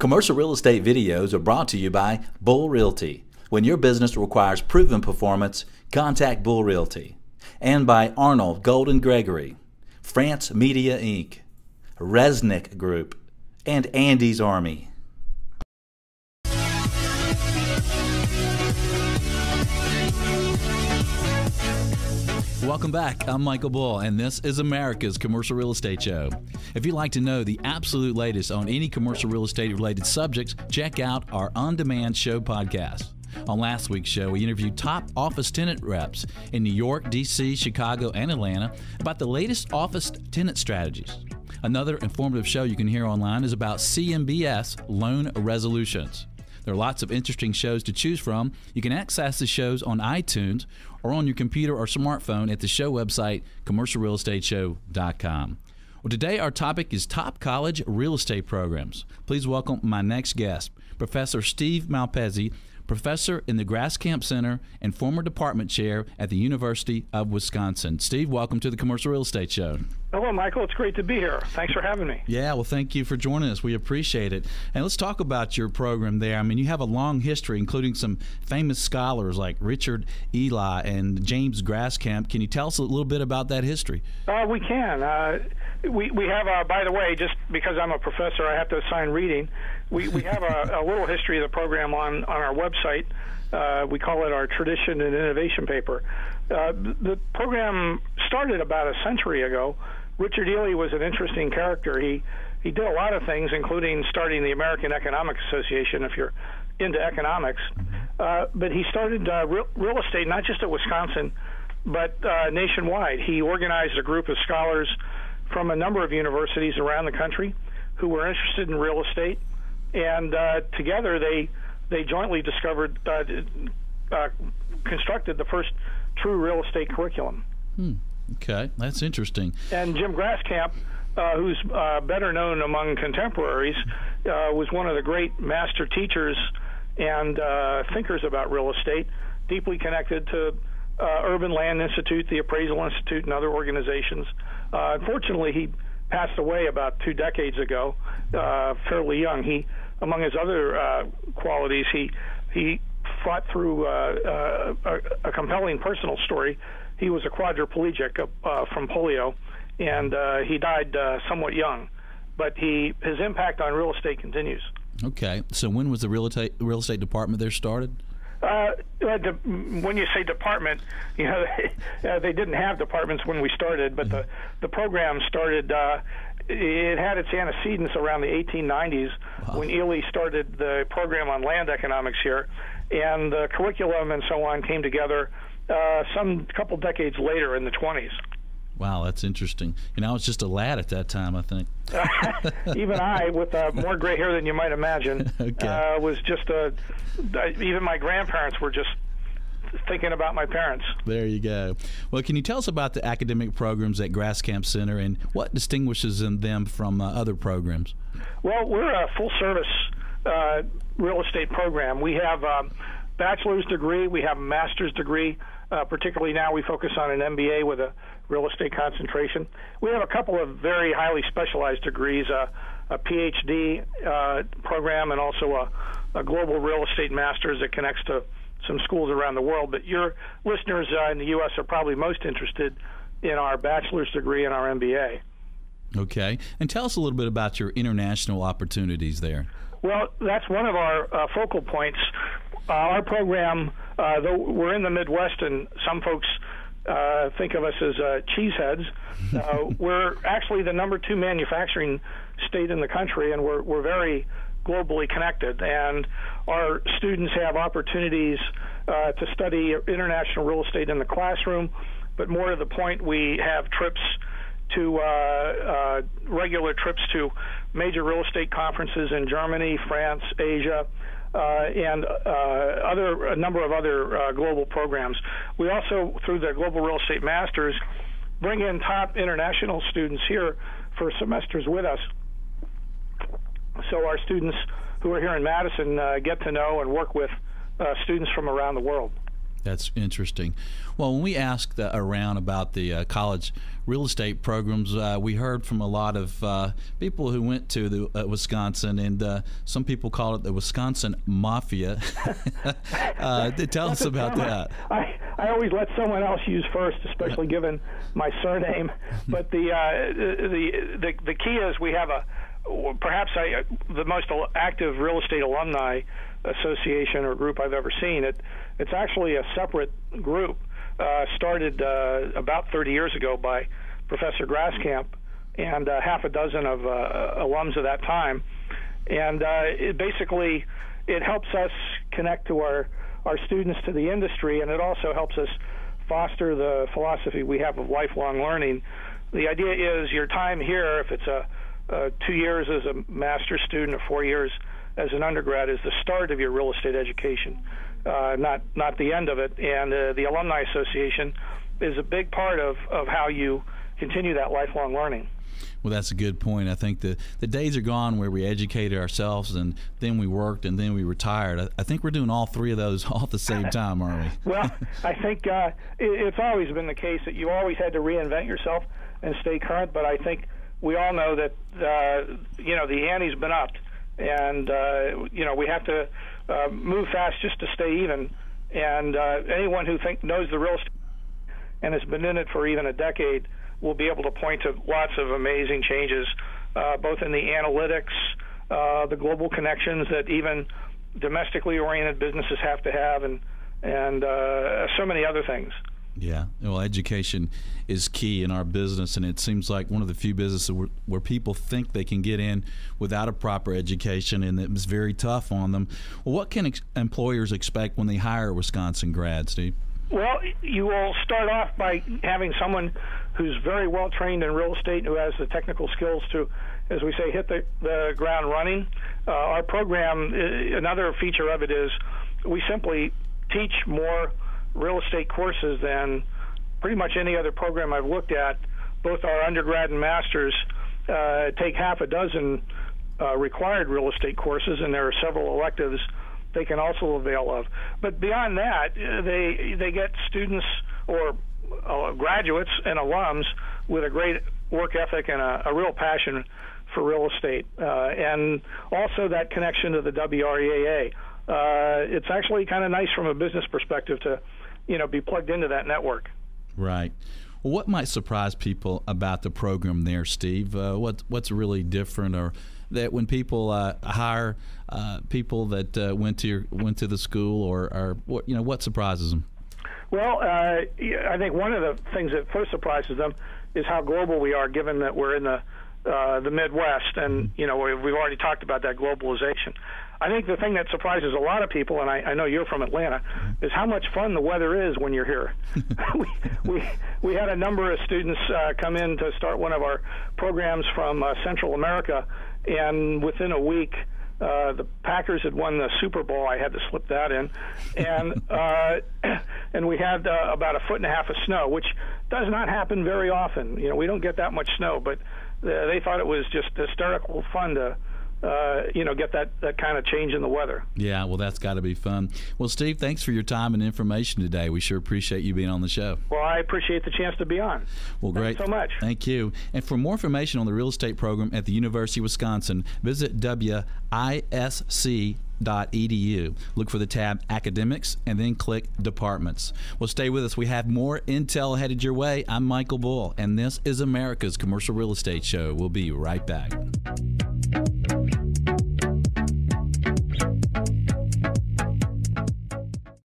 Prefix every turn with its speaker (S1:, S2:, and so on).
S1: Commercial real estate videos are brought to you by Bull Realty. When your business requires proven performance, contact Bull Realty. And by Arnold Golden Gregory, France Media Inc., Resnick Group, and Andy's Army. Welcome back. I'm Michael Bull, and this is America's Commercial Real Estate Show. If you'd like to know the absolute latest on any commercial real estate related subjects, check out our on-demand show podcast. On last week's show, we interviewed top office tenant reps in New York, D.C., Chicago, and Atlanta about the latest office tenant strategies. Another informative show you can hear online is about CMBS loan resolutions. There are lots of interesting shows to choose from. You can access the shows on iTunes or on your computer or smartphone at the show website, commercialrealestateshow.com. Well, today our topic is top college real estate programs. Please welcome my next guest, Professor Steve Malpezzi, professor in the Rescap Center and former department chair at the University of Wisconsin. Steve, welcome to the Commercial Real Estate Show.
S2: Hello, Michael. It's great to be here. Thanks for having me.
S1: Yeah, well, thank you for joining us. We appreciate it. And let's talk about your program there. I mean, you have a long history, including some famous scholars like Richard Ely and James Graskamp. Can you tell us a little bit about that history?
S2: We can. We have, by the way, just because I'm a professor, I have to assign reading. We have a little history of the program on our website. We call it our Tradition and Innovation paper. The program started about a century ago. Richard Ely was an interesting character. He did a lot of things, including starting the American Economic Association, if you're into economics. But he started real estate, not just at Wisconsin, but nationwide. He organized a group of scholars from a number of universities around the country who were interested in real estate, and together they jointly constructed the first true real estate curriculum.
S1: Okay, that's interesting.
S2: And Jim Graskamp, who's better known among contemporaries, was one of the great master teachers and thinkers about real estate, deeply connected to Urban Land Institute, the Appraisal Institute, and other organizations. Unfortunately, he passed away about 2 decades ago, fairly young. He, among his other qualities, he fought through a compelling personal story. He was a quadriplegic from polio, and he died somewhat young. But his impact on real estate continues. Okay.
S1: So when was the real estate department there started?
S2: When you say department, you know, they didn't have departments when we started, but the program started. It had its antecedents around the 1890s when Ely started the program on land economics here, and the curriculum and so on came together some couple decades later in the 20s.
S1: Wow, that's interesting. You know, I was just a lad at that time, I think.
S2: Even I, with more gray hair than you might imagine, was just even my grandparents were just thinking about my parents.
S1: There you go. Well, can you tell us about the academic programs at Graskamp Center and what distinguishes them from other programs? Well,
S2: we're a full-service real estate program. We have a bachelor's degree. We have a master's degree. Particularly now we focus on an MBA with a real estate concentration. We have a couple of very highly specialized degrees, a PhD program and also a global real estate master's that connects to some schools around the world. But your listeners in the U.S. are probably most interested in our bachelor's degree and our MBA.
S1: Okay. And tell us a little bit about your international opportunities there.
S2: Well, that's one of our focal points. Our program, though we're in the Midwest and some folks think of us as cheeseheads, we're actually the number 2 manufacturing state in the country, and we're very globally connected. And our students have opportunities to study international real estate in the classroom, but more to the point, we have trips to regular trips to major real estate conferences in Germany, France, Asia, and a number of other global programs. We also, through the Global Real Estate Masters, bring in top international students here for semesters with us. So our students who are here in Madison get to know and work with students from around the world.
S1: That's interesting. Well, when we asked around about the college real estate programs, we heard from a lot of people who went to the Wisconsin, and some people call it the Wisconsin Mafia. Tell us about that.
S2: I always let someone else use first, especially given my surname. But the key is we have the most active real estate alumni association or group I've ever seen. It's actually a separate group started about 30 years ago by Professor Graskamp and half a dozen of alums of that time. And it helps us connect to our students to the industry, and it also helps us foster the philosophy we have of lifelong learning. The idea is your time here, if it's 2 years as a master's student or 4 years as an undergrad, is the start of your real estate education, not the end of it. And the Alumni Association is a big part of how you continue that lifelong learning.
S1: Well, that's a good point. I think the days are gone where we educated ourselves and then we worked and then we retired. I think we're doing all three of those all at the same time, aren't we?
S2: Well, I think it's always been the case that you always had to reinvent yourself and stay current, but I think we all know that the ante's been upped, and we have to move fast just to stay even. And anyone who knows the real estate and has been in it for even a decade will be able to point to lots of amazing changes, both in the analytics, the global connections that even domestically oriented businesses have to have, and so many other things.
S1: Yeah, well, education is key in our business, and it seems like one of the few businesses where people think they can get in without a proper education, and it's very tough on them. Well, what can employers expect when they hire a Wisconsin grad, Steve?
S2: Well, you will start off by having someone who's very well trained in real estate, who has the technical skills to, as we say, hit the ground running. Our program, another feature of it is we simply teach more real estate courses than pretty much any other program I've looked at. Both our undergrad and masters take half a dozen required real estate courses, and there are several electives they can also avail of. But beyond that, they get students or graduates and alums with a great work ethic and a real passion for real estate, and also that connection to the WREAA. It's actually kind of nice from a business perspective to be plugged into that network.
S1: Right. Well, what might surprise people about the program there, Steve? What's really different, or that when people hire people that went to the school, or what surprises them?
S2: Well, I think one of the things that first surprises them is how global we are, given that we're in the Midwest, and we've already talked about that globalization. I think the thing that surprises a lot of people, and I know you're from Atlanta, is how much fun the weather is when you're here. we had a number of students come in to start one of our programs from Central America, and within a week, the Packers had won the Super Bowl. I had to slip that in, and we had about 1.5 feet of snow, which does not happen very often. We don't get that much snow, but they thought it was just hysterical fun to get that kind of change in the weather.
S1: Yeah, well, that's got to be fun. Well, Steve, thanks for your time and information today. We sure appreciate you being on the show.
S2: Well, I appreciate the chance to be on.
S1: Well, great.
S2: Thanks so much.
S1: Thank you. And for more information on the real estate program at the University of Wisconsin, visit wisc.edu. Look for the tab Academics and then click Departments. Well, stay with us. We have more intel headed your way. I'm Michael Bull, and this is America's Commercial Real Estate Show. We'll be right back.